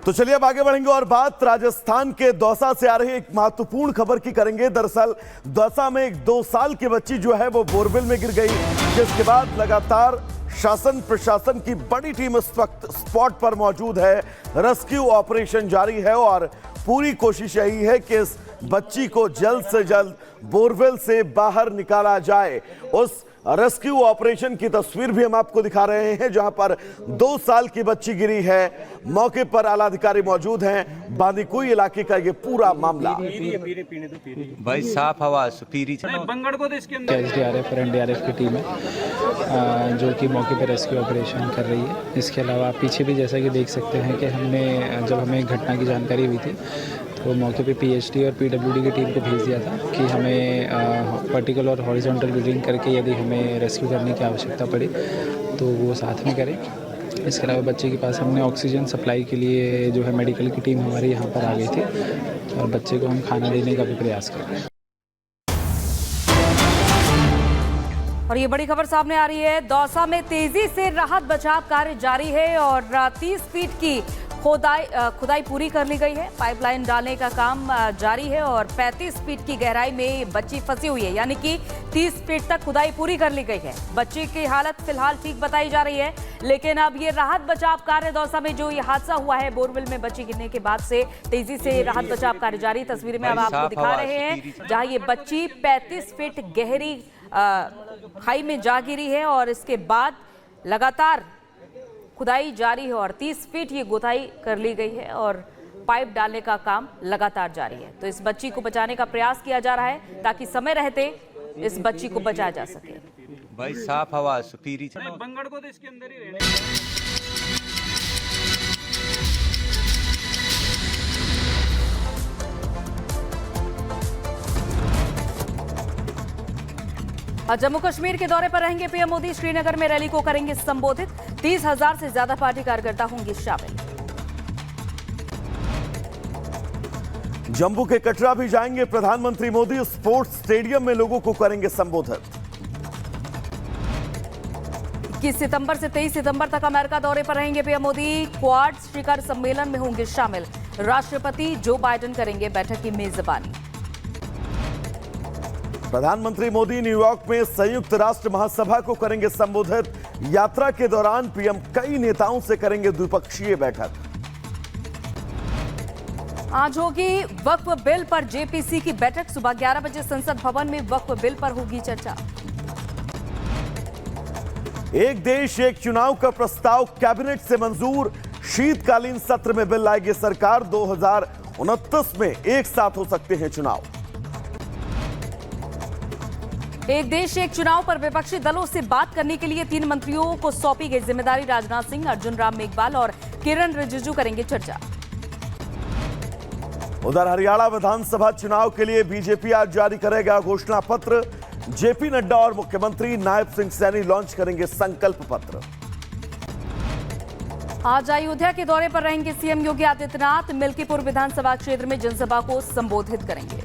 तो चलिए अब आगे बढ़ेंगे और बात राजस्थान के दौसा से आ रही एक महत्वपूर्ण खबर की करेंगे। दरअसल दौसा में एक 2 साल की बच्ची जो है वो बोरवेल में गिर गई, जिसके बाद लगातार शासन प्रशासन की बड़ी टीम इस वक्त स्पॉट पर मौजूद है। रेस्क्यू ऑपरेशन जारी है और पूरी कोशिश यही है कि इस बच्ची को जल्द से जल्द बोरवेल से बाहर निकाला जाए। उस रेस्क्यू ऑपरेशन की तस्वीर भी हम आपको दिखा रहे हैं, जहां पर 2 साल की बच्ची गिरी है। मौके पर आला अधिकारी मौजूद हैं। बांदीकुई इलाके का ये पूरा मामला। भाई साफ आवाज पीरी बंगड़ को तो इसके अंदर एसडीआरएफ और एनडीआरएफ की टीम है जो कि मौके पर रेस्क्यू ऑपरेशन कर रही है। इसके अलावा पीछे भी जैसा कि देख सकते हैं कि जब हमें घटना की जानकारी हुई थी तो मौके पे पीएचडी और पीडब्ल्यूडी की टीम को भेज दिया था कि हमें वर्टिकल और हॉरिजॉन्टल ड्रिलिंग करके यदि हमें रेस्क्यू करने की आवश्यकता पड़े तो वो साथ में करें। इसके अलावा बच्चे के पास हमने ऑक्सीजन सप्लाई के लिए जो है मेडिकल की टीम हमारी यहाँ पर आ गई थी और बच्चे को हम खाना देने का भी प्रयास कर रहे हैं। और ये बड़ी खबर सामने आ रही है। दौसा में तेजी से राहत बचाव कार्य जारी है और 30 फीट की खुदाई पूरी कर ली गई है। पाइपलाइन डालने का काम जारी है और 35 फीट की गहराई में बच्ची फंसी हुई है, यानी कि 30 फीट तक खुदाई पूरी कर ली गई है। बच्ची की हालत फिलहाल ठीक बताई जा रही है, लेकिन अब ये राहत बचाव कार्य दौसा में जो ये हादसा हुआ है बोरवेल में बच्ची गिरने के बाद से तेजी से राहत बचाव कार्य जारी। तस्वीर में अब आपको दिखा रहे हैं जहां ये बच्ची 35 फीट गहरी खाई में जा गिरी है और इसके बाद लगातार खुदाई जारी है और 30 फीट ये गोताई कर ली गई है और पाइप डालने का काम लगातार जारी है। तो इस बच्ची को बचाने का प्रयास किया जा रहा है ताकि समय रहते इस बच्ची को बचाया जा सके। भाई साफ आवाज पीरी बंगड़ को तो इसके अंदर ही रहने। जम्मू कश्मीर के दौरे पर रहेंगे पीएम मोदी। श्रीनगर में रैली को करेंगे संबोधित। 30,000 से ज्यादा पार्टी कार्यकर्ता होंगे शामिल। जम्मू के कटरा भी जाएंगे प्रधानमंत्री मोदी। स्पोर्ट्स स्टेडियम में लोगों को करेंगे संबोधित। 21 सितंबर से 23 सितंबर तक अमेरिका दौरे पर रहेंगे पीएम मोदी। क्वाड शिखर सम्मेलन में होंगे शामिल। राष्ट्रपति जो बाइडेन करेंगे बैठक की मेजबानी। प्रधानमंत्री मोदी न्यूयॉर्क में संयुक्त राष्ट्र महासभा को करेंगे संबोधित। यात्रा के दौरान पीएम कई नेताओं से करेंगे द्विपक्षीय बैठक। आज होगी वक्फ बिल पर जेपीसी की बैठक। सुबह 11 बजे संसद भवन में वक्फ बिल पर होगी चर्चा। एक देश एक चुनाव का प्रस्ताव कैबिनेट से मंजूर। शीतकालीन सत्र में बिल लाएगी सरकार। 2029 में एक साथ हो सकते हैं चुनाव। एक देश एक चुनाव पर विपक्षी दलों से बात करने के लिए 3 मंत्रियों को सौंपी गई जिम्मेदारी। राजनाथ सिंह, अर्जुन राम मेघवाल और किरण रिजिजू करेंगे चर्चा। उधर हरियाणा विधानसभा चुनाव के लिए बीजेपी आज जारी करेगा घोषणा पत्र। जेपी नड्डा और मुख्यमंत्री नायब सिंह सैनी लॉन्च करेंगे संकल्प पत्र। आज अयोध्या के दौरे पर रहेंगे सीएम योगी आदित्यनाथ। मिल्कीपुर विधानसभा क्षेत्र में जनसभा को संबोधित करेंगे।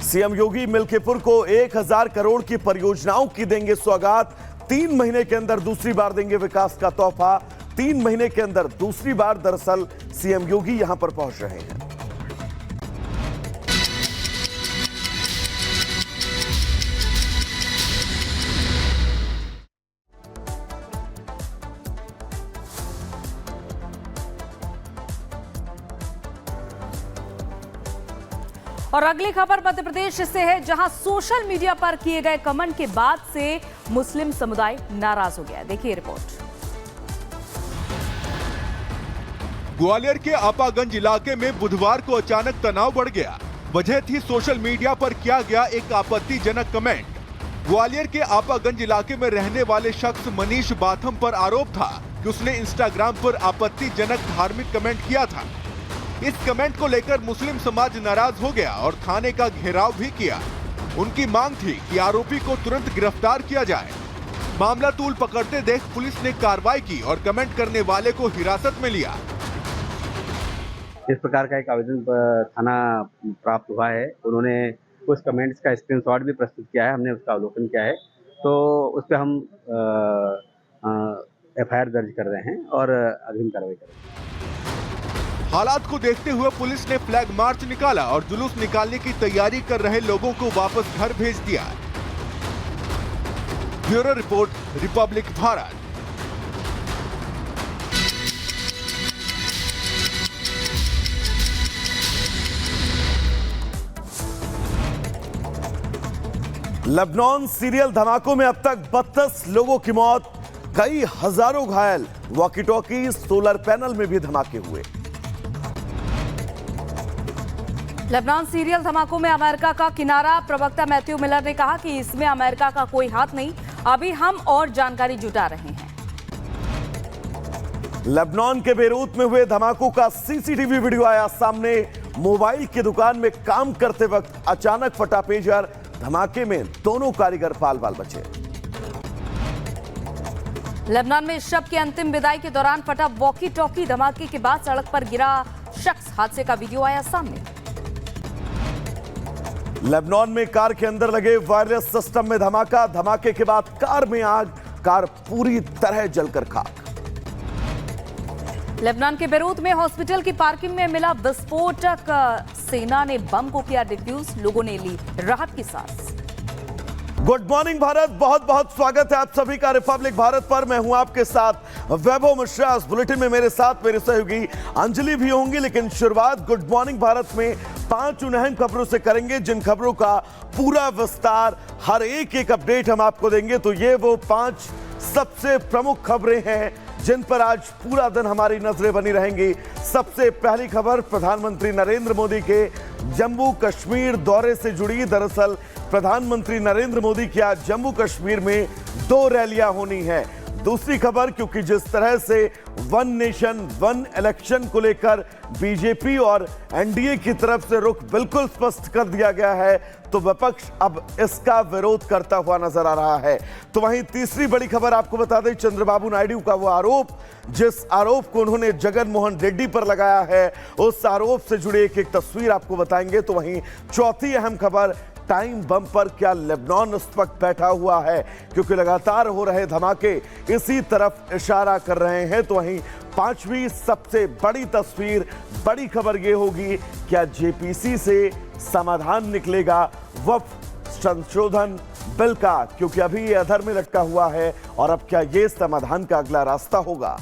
सीएम योगी मिल्कीपुर को 1000 करोड़ की परियोजनाओं की देंगे सौगात। 3 महीने के अंदर दूसरी बार देंगे विकास का तोहफा। 3 महीने के अंदर दूसरी बार दरअसल सीएम योगी यहां पर पहुंच रहे हैं। और अगली खबर मध्य प्रदेश से है, जहां सोशल मीडिया पर किए गए कमेंट के बाद से मुस्लिम समुदाय नाराज हो गया। देखिए रिपोर्ट। ग्वालियर के आपागंज इलाके में बुधवार को अचानक तनाव बढ़ गया। वजह थी सोशल मीडिया पर किया गया एक आपत्तिजनक कमेंट। ग्वालियर के आपागंज इलाके में रहने वाले शख्स मनीष बाथम पर आरोप था कि उसने इंस्टाग्राम पर आपत्तिजनक धार्मिक कमेंट किया था। इस कमेंट को लेकर मुस्लिम समाज नाराज हो गया और थाने का घेराव भी किया। उनकी मांग थी कि आरोपी को तुरंत गिरफ्तार किया जाए। मामला तूल पकड़ते देख पुलिस ने कार्रवाई की और कमेंट करने वाले को हिरासत में लिया। इस प्रकार का एक आवेदन थाना प्राप्त हुआ है। उन्होंने उस कमेंट्स का स्क्रीनशॉट भी प्रस्तुत किया है, हमने उसका अवलोकन किया है। तो उस पर हम FIR दर्ज कर रहे हैं और अग्रिम कार्रवाई कर रहे हैं। हालात को देखते हुए पुलिस ने फ्लैग मार्च निकाला और जुलूस निकालने की तैयारी कर रहे लोगों को वापस घर भेज दिया। Bureau report, Republic Bharat. Lebanon serial धमाकों में अब तक 32 लोगों की मौत, कई हजारों घायल, वॉकी टॉकी, सोलर पैनल में भी धमाके हुए। लेबनान सीरियल धमाकों में अमेरिका का किनारा, प्रवक्ता मैथ्यू मिलर ने कहा कि इसमें अमेरिका का कोई हाथ नहीं, अभी हम और जानकारी जुटा रहे हैं। लेबनान के बेरूत में हुए धमाकों का सीसीटीवी वीडियो आया सामने। मोबाइल की दुकान में काम करते वक्त अचानक फटा पेजर, धमाके में दोनों कारीगर पाल बाल बचे। लेबनान में शव की अंतिम विदाई के दौरान फटा वॉकी टॉकी, धमाके के बाद सड़क पर गिरा शख्स, हादसे का वीडियो आया सामने। लेबनान में कार के अंदर लगे वायरलेस सिस्टम में धमाका, धमाके के बाद कार में आग, कार पूरी तरह जलकर खाक। लेबनान के बेरूत में हॉस्पिटल की पार्किंग में मिला विस्फोटक, सेना ने बम को किया डिफ्यूज, लोगों ने ली राहत की सांस। गुड मॉर्निंग भारत, बहुत बहुत स्वागत है आप सभी का रिपब्लिक भारत पर। मैं हूं आपके साथ वैभव मिश्रा। इस बुलेटिन में मेरे साथ मेरे सहयोगी अंजलि भी होंगी, लेकिन शुरुआत गुड मॉर्निंग भारत में 5 उन अहम खबरों से करेंगे जिन खबरों का पूरा विस्तार, हर एक अपडेट हम आपको देंगे। तो ये वो 5 सबसे प्रमुख खबरें हैं जिन पर आज पूरा दिन हमारी नजरें बनी रहेंगी। सबसे पहली खबर प्रधानमंत्री नरेंद्र मोदी के जम्मू कश्मीर दौरे से जुड़ी। दरअसल प्रधानमंत्री नरेंद्र मोदी की आज जम्मू कश्मीर में 2 रैलियां होनी है। दूसरी खबर, क्योंकि जिस तरह से वन नेशन वन इलेक्शन को लेकर बीजेपी और एनडीए की तरफ से रुख बिल्कुल स्पष्ट कर दिया गया है, तो विपक्ष अब इसका विरोध करता हुआ नजर आ रहा है। तो वहीं तीसरी बड़ी खबर आपको बता दें, चंद्रबाबू नायडू का वो आरोप, जिस आरोप को उन्होंने जगन मोहन रेड्डी पर लगाया है, उस आरोप से जुड़ी एक तस्वीर आपको बताएंगे। तो वहीं चौथी अहम खबर, टाइम बम पर क्या लेबनान इस वक्त बैठा हुआ है, क्योंकि लगातार हो रहे धमाके इसी तरफ इशारा कर रहे हैं। तो वहीं पांचवी सबसे बड़ी तस्वीर, बड़ी खबर यह होगी, क्या जेपीसी से समाधान निकलेगा वक्फ संशोधन बिल का, क्योंकि अभी ये अधर में लटका हुआ है, और अब क्या ये समाधान का अगला रास्ता होगा।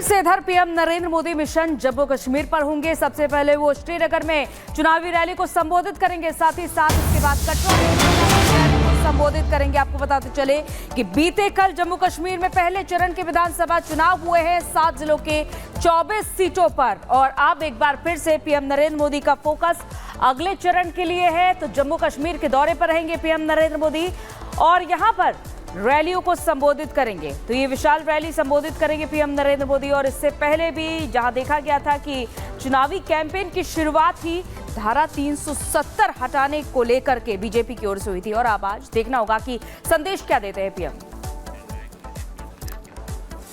से इधर पीएम नरेंद्र मोदी मिशन जम्मू कश्मीर पर होंगे। सबसे पहले वो श्रीनगर में चुनावी रैली को संबोधित करेंगे, साथ ही साथ इसके बाद कटरा में रैली को संबोधित करेंगे। आपको बताते चले कि बीते कल जम्मू कश्मीर में पहले चरण के विधानसभा चुनाव हुए हैं 7 जिलों के 24 सीटों पर, और अब एक बार फिर से पीएम नरेंद्र मोदी का फोकस अगले चरण के लिए है। तो जम्मू कश्मीर के दौरे पर रहेंगे पीएम नरेंद्र मोदी और यहां पर रैलियों को संबोधित करेंगे। तो ये विशाल रैली संबोधित करेंगे पीएम नरेंद्र मोदी। और इससे पहले भी जहां देखा गया था कि चुनावी कैंपेन की शुरुआत ही धारा 370 हटाने को लेकर के बीजेपी की ओर से हुई थी, और अब आज देखना होगा कि संदेश क्या देते हैं पीएम।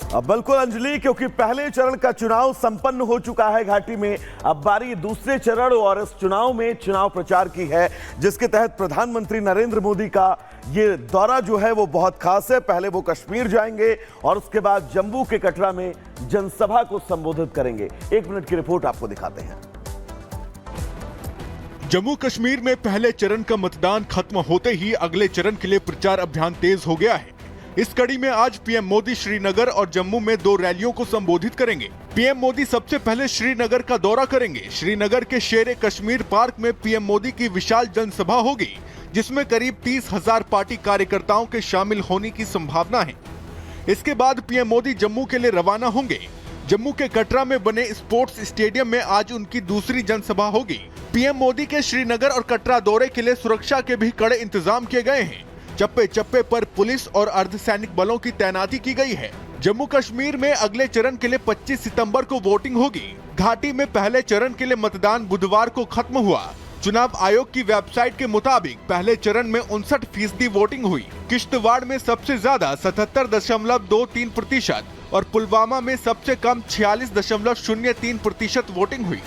अब बिल्कुल अंजलि, क्योंकि पहले चरण का चुनाव संपन्न हो चुका है घाटी में, अब बारी दूसरे चरण और इस चुनाव में चुनाव प्रचार की है, जिसके तहत प्रधानमंत्री नरेंद्र मोदी का ये दौरा जो है वो बहुत खास है। पहले वो कश्मीर जाएंगे और उसके बाद जम्मू के कटरा में जनसभा को संबोधित करेंगे। 1 मिनट की रिपोर्ट आपको दिखाते हैं। जम्मू कश्मीर में पहले चरण का मतदान खत्म होते ही अगले चरण के लिए प्रचार अभियान तेज हो गया है। इस कड़ी में आज पीएम मोदी श्रीनगर और जम्मू में 2 रैलियों को संबोधित करेंगे। पीएम मोदी सबसे पहले श्रीनगर का दौरा करेंगे। श्रीनगर के शेर कश्मीर पार्क में पीएम मोदी की विशाल जनसभा होगी, जिसमें करीब 30,000 पार्टी कार्यकर्ताओं के शामिल होने की संभावना है। इसके बाद पीएम मोदी जम्मू के लिए रवाना होंगे। जम्मू के कटरा में बने स्पोर्ट्स स्टेडियम में आज उनकी दूसरी जनसभा होगी। पीएम मोदी के श्रीनगर और कटरा दौरे के लिए सुरक्षा के भी कड़े इंतजाम किए गए हैं। चप्पे चप्पे पर पुलिस और अर्धसैनिक बलों की तैनाती की गई है। जम्मू कश्मीर में अगले चरण के लिए 25 सितंबर को वोटिंग होगी। घाटी में पहले चरण के लिए मतदान बुधवार को खत्म हुआ। चुनाव आयोग की वेबसाइट के मुताबिक पहले चरण में 59% वोटिंग हुई। किश्तवाड़ में सबसे ज्यादा 77.23% और पुलवामा में सबसे कम 46.03% वोटिंग हुई।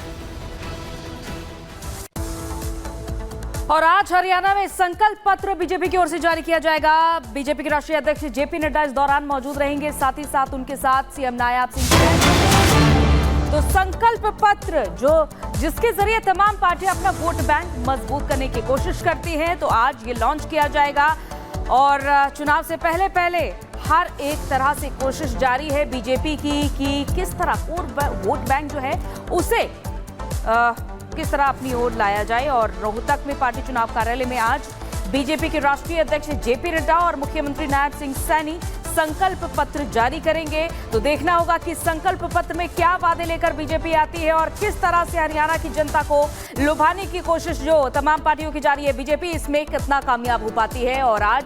और आज हरियाणा में संकल्प पत्र बीजेपी की ओर से जारी किया जाएगा। बीजेपी के राष्ट्रीय अध्यक्ष जेपी नड्डा इस दौरान मौजूद रहेंगे, साथ ही साथ उनके साथ सीएम नायब सिंह। तो संकल्प पत्र जिसके जरिए तमाम पार्टियां अपना वोट बैंक मजबूत करने की कोशिश करती हैं, तो आज ये लॉन्च किया जाएगा। और चुनाव से पहले हर एक तरह से कोशिश जारी है बीजेपी की कि किस तरह वोट बैंक जो है उसे किस तरह अपनी ओर लाया जाए। और रोहतक में पार्टी चुनाव कार्यालय में आज बीजेपी के राष्ट्रीय अध्यक्ष जेपी नड्डा और मुख्यमंत्री नायब सिंह सैनी संकल्प पत्र जारी करेंगे। तो देखना होगा कि संकल्प पत्र में क्या वादे लेकर बीजेपी आती है और किस तरह से हरियाणा की जनता को लुभाने की कोशिश जो तमाम पार्टियों की जारी है, बीजेपी इसमें कितना कामयाब हो पाती है। और आज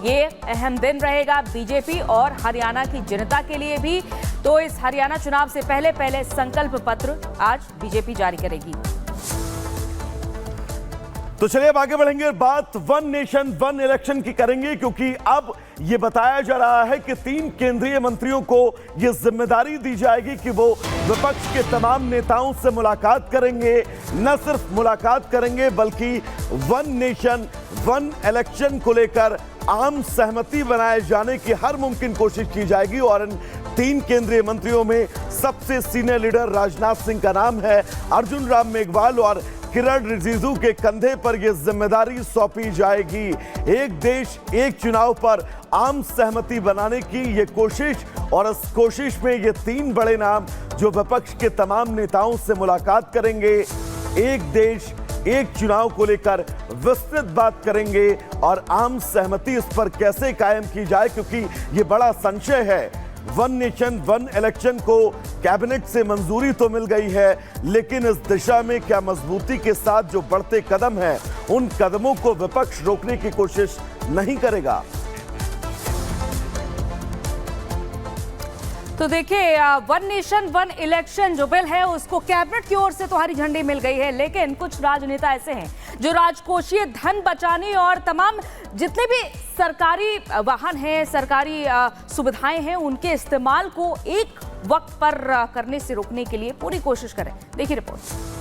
ये अहम दिन रहेगा बीजेपी और हरियाणा की जनता के लिए भी। तो इस हरियाणा चुनाव से पहले संकल्प पत्र आज बीजेपी जारी करेगी। तो चलिए अब आगे बढ़ेंगे, बात वन नेशन वन इलेक्शन की करेंगे, क्योंकि अब ये बताया जा रहा है कि 3 केंद्रीय मंत्रियों को ये जिम्मेदारी दी जाएगी कि वो विपक्ष के तमाम नेताओं से मुलाकात करेंगे। न सिर्फ मुलाकात करेंगे बल्कि वन नेशन वन इलेक्शन को लेकर आम सहमति बनाए जाने की हर मुमकिन कोशिश की जाएगी। और इन 3 केंद्रीय मंत्रियों में सबसे सीनियर लीडर राजनाथ सिंह का नाम है। अर्जुन राम मेघवाल और किरण रिजिजू के कंधे पर यह जिम्मेदारी सौंपी जाएगी। एक देश एक चुनाव पर आम सहमति बनाने की यह कोशिश, और इस कोशिश में ये 3 बड़े नाम जो विपक्ष के तमाम नेताओं से मुलाकात करेंगे, एक देश एक चुनाव को लेकर विस्तृत बात करेंगे और आम सहमति इस पर कैसे कायम की जाए, क्योंकि ये बड़ा संशय है। वन नेशन वन इलेक्शन को कैबिनेट से मंजूरी तो मिल गई है, लेकिन इस दिशा में क्या मजबूती के साथ जो बढ़ते कदम हैं, उन कदमों को विपक्ष रोकने की कोशिश नहीं करेगा। तो देखिए, वन नेशन वन इलेक्शन जो बिल है उसको कैबिनेट की ओर से तो हरी झंडी मिल गई है, लेकिन कुछ राजनेता ऐसे हैं जो राजकोषीय धन बचाने और तमाम जितने भी सरकारी वाहन हैं, सरकारी सुविधाएं हैं, उनके इस्तेमाल को एक वक्त पर करने से रोकने के लिए पूरी कोशिश करें। देखिए रिपोर्ट।